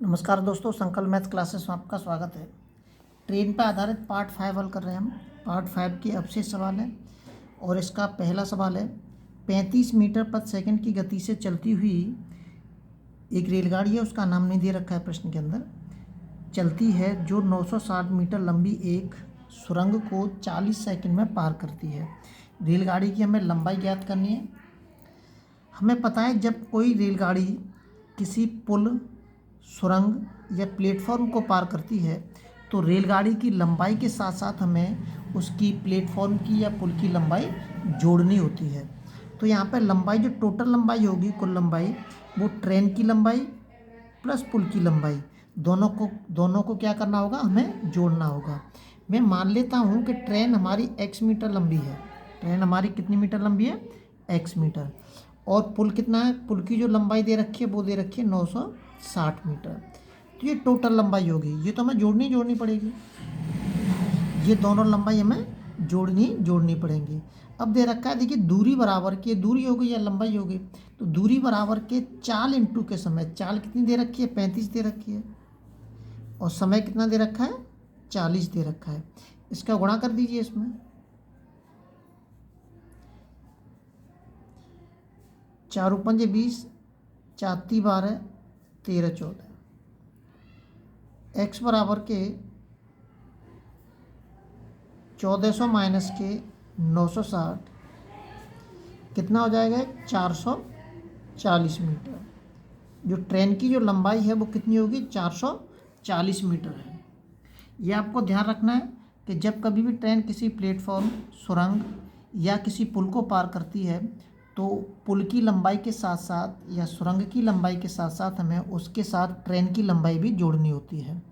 नमस्कार दोस्तों, संकल्प मैथ क्लासेस में आपका स्वागत है। ट्रेन पर आधारित पार्ट 5 हल कर रहे हैं हम। पार्ट 5 के अवशेष सवाल है और इसका पहला सवाल है 35 मीटर प्रति सेकंड की गति से चलती हुई एक रेलगाड़ी है, उसका नाम नहीं दे रखा है प्रश्न के अंदर, चलती है जो 960 मीटर लंबी एक सुरंग को 40 सेकंड में पार करती है। रेलगाड़ी की हमें लंबाई ज्ञात करनी है। हमें पता है जब कोई रेलगाड़ी किसी पुल, सुरंग या प्लेटफॉर्म को पार करती है तो रेलगाड़ी की लंबाई के साथ साथ हमें उसकी प्लेटफॉर्म की या पुल की लंबाई जोड़नी होती है। तो यहाँ पर लंबाई, जो टोटल लंबाई होगी, कुल लंबाई, वो ट्रेन की लंबाई प्लस पुल की लंबाई, दोनों को क्या करना होगा, हमें जोड़ना होगा। मैं मान लेता हूँ कि ट्रेन हमारी x मीटर लंबी है। ट्रेन हमारी कितनी मीटर लंबी है? x metre. और पुल कितना है? पुल की जो लंबाई दे रखी है वो दे रखी है 960 मीटर। तो ये टोटल लंबाई होगी। ये तो हमें जोड़नी पड़ेगी। ये दोनों लंबाई हमें जोड़नी पड़ेंगी। अब दे रखा है, देखिए, दूरी बराबर की, दूरी हो गई या लंबाई हो गई, तो दूरी बराबर के चाल इंटू के समय। चाल कितनी दे रखी है? 35 दे रखी है। और समय कितना दे रखा है? 40 दे रखा है। इसका गुणा कर दीजिए इसमें। 4 पंजे 20, 4 × 12, 13 14। x बराबर के 1400 माइनस के 960 कितना हो जाएगा? 440 मीटर। जो ट्रेन की जो लंबाई है वो कितनी होगी? 440 मीटर है। ये आपको ध्यान रखना है कि जब कभी भी ट्रेन किसी प्लेटफॉर्म, सुरंग या किसी पुल को पार करती है तो पुल की लंबाई के साथ साथ या सुरंग की लंबाई के साथ साथ हमें उसके साथ ट्रेन की लंबाई भी जोड़नी होती है,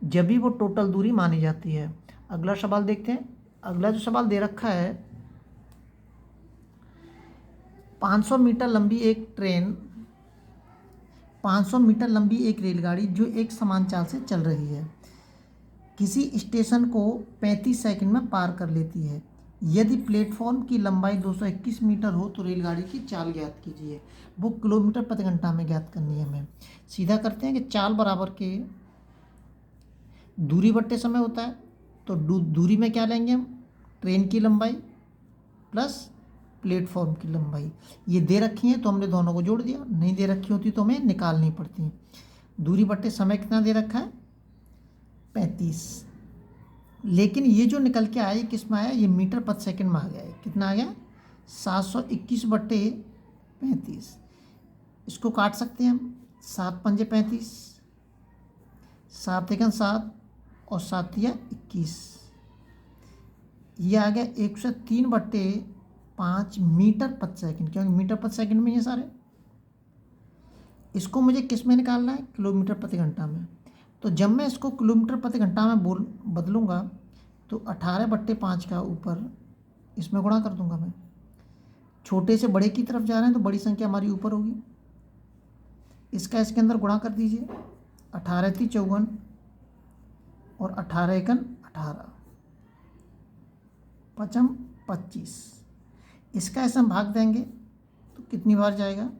जब भी वो टोटल दूरी मानी जाती है। अगला सवाल देखते हैं। अगला जो सवाल दे रखा है, 500 मीटर लंबी एक ट्रेन, 500 मीटर लंबी एक रेलगाड़ी जो एक समान चाल से चल रही है, किसी स्टेशन को 35 सेकंड में पार कर लेती है। यदि प्लेटफॉर्म की लंबाई 221 मीटर हो तो रेलगाड़ी की चाल ज्ञात कीजिए। वो किलोमीटर प्रति घंटा में ज्ञात करनी है हमें। सीधा करते हैं कि चाल बराबर के दूरी बट्टे समय होता है, तो दूरी में क्या लेंगे हम? ट्रेन की लंबाई प्लस प्लेटफॉर्म की लंबाई। ये दे रखी है तो हमने दोनों को जोड़ दिया, नहीं दे रखी होती तो हमें निकालनी पड़ती। दूरी बट्टे समय कितना दे रखा है? 35। लेकिन ये जो निकल के आया, किस में आया? ये मीटर प्रति सेकंड में आ गया है। कितना आ गया? 721/35। इसको काट सकते हैं हम। 7 पंजे 35, 7 एकम 7 और 7 या 21। ये आ गया 103/5 मीटर प्रति सेकंड, क्योंकि मीटर प्रति सेकंड में ये सारे। इसको मुझे किस में निकालना है? किलोमीटर प्रति घंटा में। तो जब मैं इसको किलोमीटर प्रति घंटा में बदलूंगा तो 18/5 का ऊपर इसमें गुणा कर दूंगा मैं। छोटे से बड़े की तरफ जा रहे हैं तो बड़ी संख्या हमारी ऊपर होगी। इसका इसके अंदर गुणा कर दीजिए। 18 × 3 = 54 और 18 × 1 = 18, 5 × 25। इसका ऐसे हम भाग देंगे तो कितनी बार जाएगा?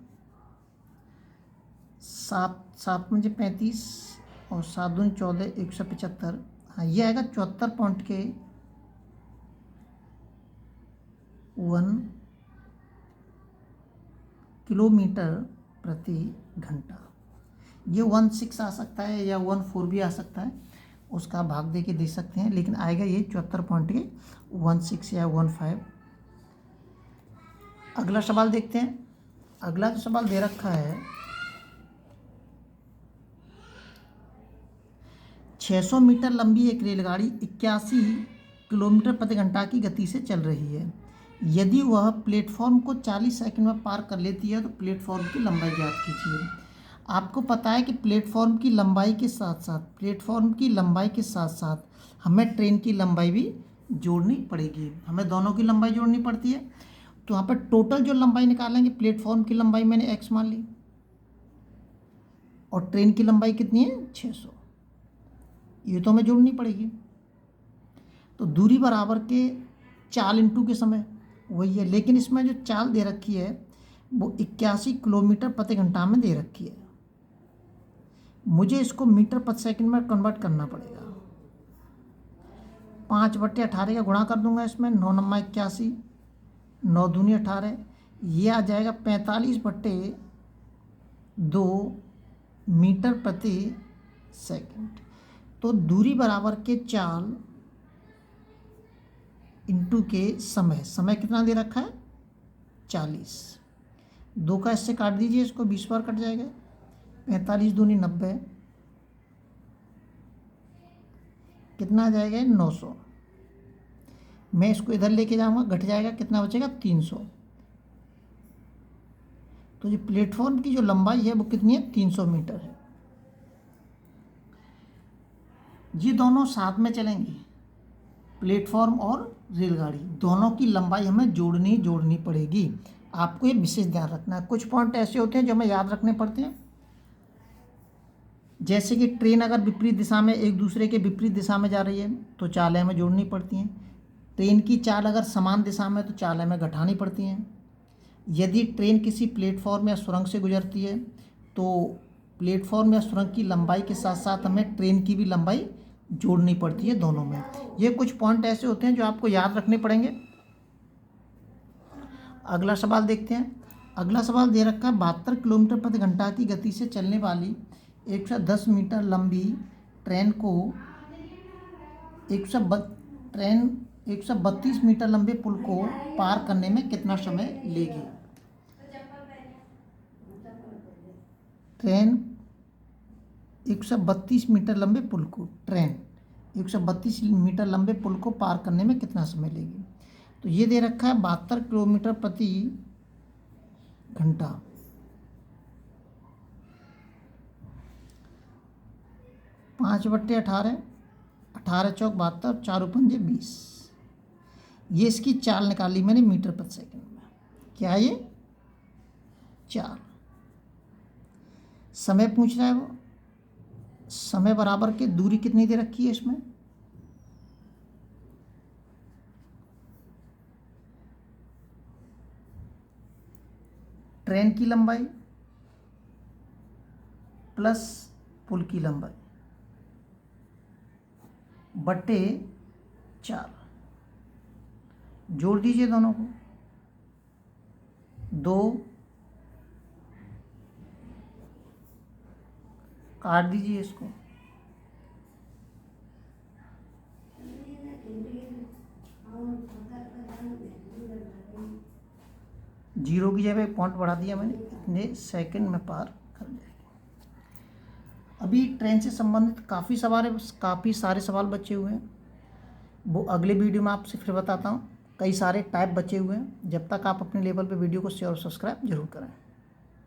7 पंजे 35 और 7 दूनी 14, 175। हाँ, ये आएगा 74.1 किलोमीटर प्रति घंटा। ये 16 आ सकता है या 14 भी आ सकता है, उसका भाग दे के दे सकते हैं, लेकिन आएगा ये 74.16 या 15। अगला सवाल देखते हैं। अगला जो सवाल दे रखा है, 600 मीटर लंबी एक रेलगाड़ी 81 किलोमीटर प्रति घंटा की गति से चल रही है। यदि वह प्लेटफॉर्म को 40 सेकंड में पार कर लेती है तो प्लेटफॉर्म की लंबाई ज्ञात कीजिए। आपको पता है कि प्लेटफॉर्म की लंबाई के साथ साथ हमें ट्रेन की लंबाई भी जोड़नी पड़ेगी। हमें दोनों की लंबाई जोड़नी पड़ती है। तो यहाँ पर टोटल जो लंबाई निकालेंगे, प्लेटफॉर्म की लंबाई मैंने x मान ली और ट्रेन की लंबाई कितनी है? 600। ये तो हमें जोड़नी पड़ेगी। तो दूरी बराबर के चाल इंटू के समय वही है, लेकिन इसमें जो चाल दे रखी है वो 81 किलोमीटर प्रति घंटा में दे रखी है। मुझे इसको मीटर प्रति सेकंड में कन्वर्ट करना पड़ेगा। 5/18 का गुणा कर दूंगा इसमें, 9 9 81, 9 दूनी 18, ये आ जाएगा 45/2 मीटर प्रति सेकंड। तो दूरी बराबर के चाल इंटू के समय कितना दे रखा है 40। 2 का इससे काट दीजिए, इसको 20 बार कट जाएगा। 45 दूनी 90, कितना आ जाएगा 900। मैं इसको इधर लेके जाऊंगा, घट जाएगा, कितना बचेगा 300। तो ये प्लेटफॉर्म की जो लंबाई है वो कितनी है 300 मीटर है। ये दोनों साथ में चलेंगे, प्लेटफॉर्म और रेलगाड़ी, दोनों की लंबाई हमें जोड़नी पड़ेगी। आपको ये विशेष ध्यान रखना है। कुछ पॉइंट ऐसे होते हैं जो हमें याद रखने पड़ते हैं, जैसे कि ट्रेन अगर विपरीत दिशा में एक दूसरे के विपरीत दिशा में जा रही है तो चालें हमें जोड़नी पड़ती हैं। ट्रेन की चाल अगर समान दिशा में तो चालें हमें घटानी पड़ती हैं। यदि ट्रेन किसी प्लेटफॉर्म या सुरंग से गुजरती है तो प्लेटफॉर्म या सुरंग की लंबाई के साथ साथ हमें ट्रेन की भी लंबाई जोड़नी पड़ती है दोनों में। ये कुछ पॉइंट ऐसे होते हैं जो आपको याद रखने पड़ेंगे। अगला सवाल देखते हैं। अगला सवाल दे रखा है 72 किलोमीटर प्रति घंटा की गति से चलने वाली 110 मीटर लंबी ट्रेन को 132 मीटर लंबे पुल को पार करने में कितना समय लेगी। ट्रेन 132 मीटर लंबे पुल को 132 मीटर लंबे पुल को पार करने में कितना समय लेगी। तो ये दे रखा है 72 किलोमीटर प्रति घंटा। 5/18, 18 चौक 72, 4 पंजे 20। ये इसकी चाल निकाली मैंने मीटर प्रति सेकंड में। क्या है ये चाल। समय पूछ रहा है वो, समय बराबर के दूरी कितनी दे रखी है इसमें, ट्रेन की लंबाई प्लस पुल की लंबाई बटे 4, जोड़ दीजिए दोनों को, 2 काट दीजिए इसको, जीरो की जगह पॉइंट बढ़ा दिया मैंने, इतने सेकंड में पार कर जाएगी। अभी ट्रेन से संबंधित काफ़ी सारे सवाल बचे हुए हैं, वो अगले वीडियो में आपसे फिर बताता हूँ। कई सारे टाइप बचे हुए हैं। जब तक आप अपने लेवल पे वीडियो को शेयर और सब्सक्राइब जरूर करें।